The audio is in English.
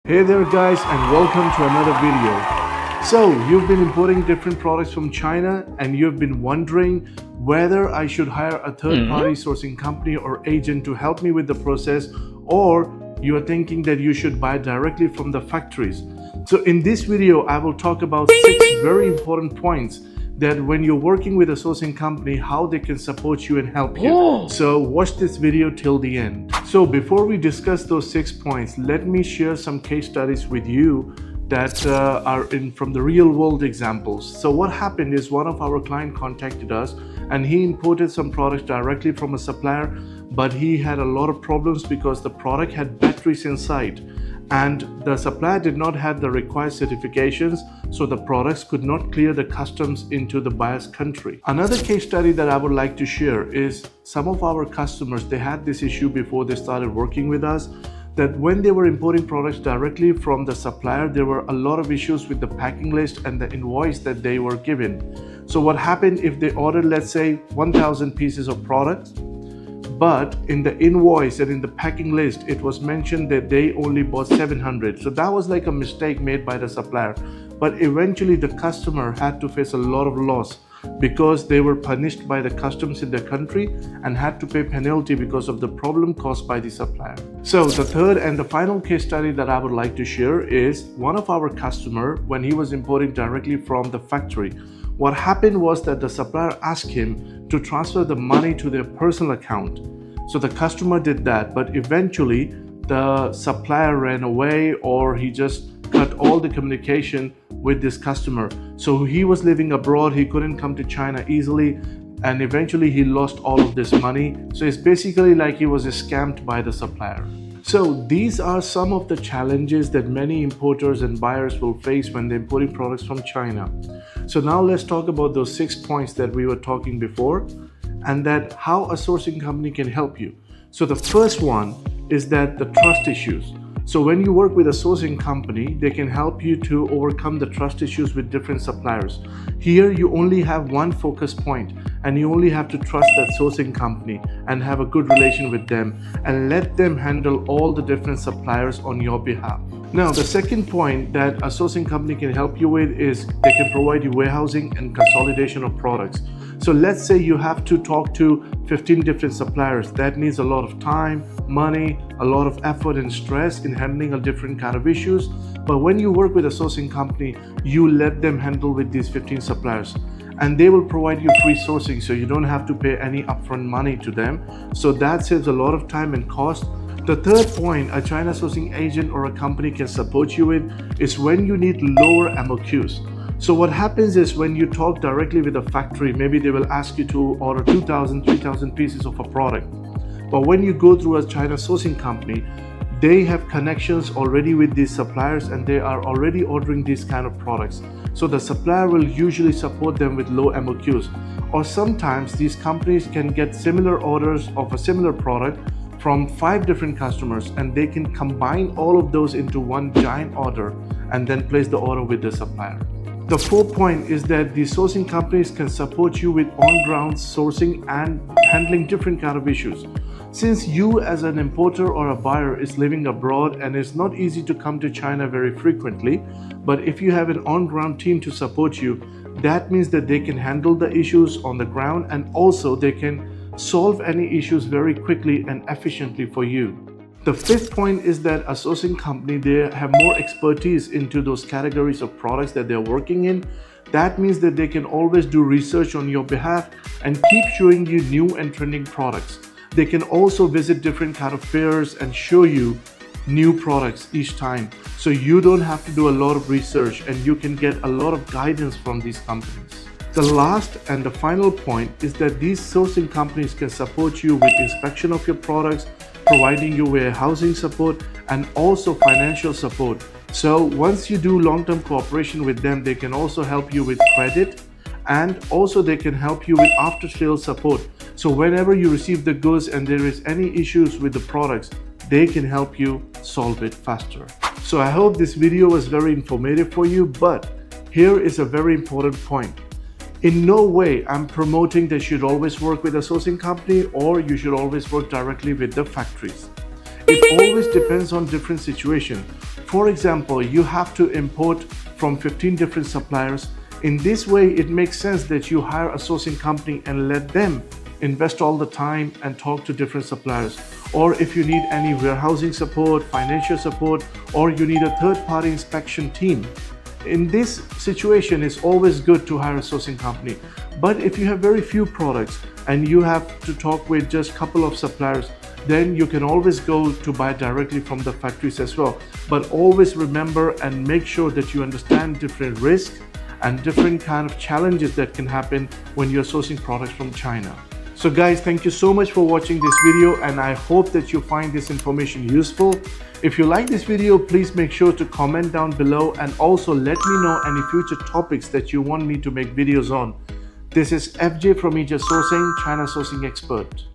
Hey there guys, and welcome to another video. So you've been importing different products from China and you've been wondering whether I should hire a third-party sourcing company or agent to help me with the process, or you are thinking that you should buy directly from the factories. So in this video I will talk about 6 very important points that when you're working with a sourcing company, how they can support you and help you. So watch this video till the end. So before we discuss those 6 points, let me share some case studies with you that are from the real world examples. So what happened is one of our client contacted us and he imported some products directly from a supplier, but he had a lot of problems because the product had batteries inside and the supplier did not have the required certifications, so the products could not clear the customs into the buyer's country. Another case study that I would like to share is some of our customers, they had this issue before they started working with us, that when they were importing products directly from the supplier, there were a lot of issues with the packing list and the invoice that they were given. So what happened if they ordered, let's say, 1,000 pieces of products, but in the invoice and in the packing list it was mentioned that they only bought 700. So that was like a mistake made by the supplier, but eventually the customer had to face a lot of loss because they were punished by the customs in their country and had to pay penalty because of the problem caused by the supplier. So the third and the final case study that I would like to share is one of our customer when he was importing directly from the factory. What happened was that the supplier asked him to transfer the money to their personal account. So the customer did that, but eventually the supplier ran away or he just cut all the communication with this customer. So he was living abroad, he couldn't come to China easily, and eventually he lost all of this money. So it's basically like he was scammed by the supplier. So these are some of the challenges that many importers and buyers will face when they're importing products from China. So now let's talk about those 6 points that we were talking before and that how a sourcing company can help you. So the first one is that the trust issues. So when you work with a sourcing company, they can help you to overcome the trust issues with different suppliers. Here you only have one focus point and you only have to trust that sourcing company and have a good relation with them and let them handle all the different suppliers on your behalf. Now, the second point that a sourcing company can help you with is they can provide you warehousing and consolidation of products. So let's say you have to talk to 15 different suppliers. That needs a lot of time, money, a lot of effort and stress in handling a different kind of issues. But when you work with a sourcing company, you let them handle with these 15 suppliers and they will provide you free sourcing, so you don't have to pay any upfront money to them. So that saves a lot of time and cost. The third point a China sourcing agent or a company can support you with is when you need lower MOQs. So what happens is when you talk directly with a factory, maybe they will ask you to order 2,000, 3,000 pieces of a product. But when you go through a China sourcing company, they have connections already with these suppliers and they are already ordering these kind of products. So the supplier will usually support them with low MOQs. Or sometimes these companies can get similar orders of a similar product from 5 different customers and they can combine all of those into one giant order and then place the order with the supplier. The fourth point is that the sourcing companies can support you with on-ground sourcing and handling different kind of issues. Since you as an importer or a buyer is living abroad and it's not easy to come to China very frequently, but if you have an on-ground team to support you, that means that they can handle the issues on the ground and also they can solve any issues very quickly and efficiently for you. The fifth point is that a sourcing company, they have more expertise into those categories of products that they're working in. That means that they can always do research on your behalf and keep showing you new and trending products. They can also visit different kind of fairs and show you new products each time. So you don't have to do a lot of research and you can get a lot of guidance from these companies. The last and the final point is that these sourcing companies can support you with inspection of your products, providing you warehousing support and also financial support. So once you do long-term cooperation with them, they can also help you with credit and also they can help you with after-sales support. So whenever you receive the goods and there is any issues with the products, they can help you solve it faster. So I hope this video was very informative for you, but here is a very important point. In no way I'm promoting that you should always work with a sourcing company or you should always work directly with the factories. It always depends on different situation. For example, you have to import from 15 different suppliers. In this way, it makes sense that you hire a sourcing company and let them invest all the time and talk to different suppliers. Or if you need any warehousing support, financial support, or you need a third-party inspection team, in this situation, it's always good to hire a sourcing company. But if you have very few products and you have to talk with just a couple of suppliers, then you can always go to buy directly from the factories as well. But always remember and make sure that you understand different risks and different kind of challenges that can happen when you're sourcing products from China. So guys, thank you so much for watching this video, and I hope that you find this information useful. If you like this video, please make sure to comment down below and also let me know any future topics that you want me to make videos on. This is FJ from EJET Sourcing, China Sourcing Expert.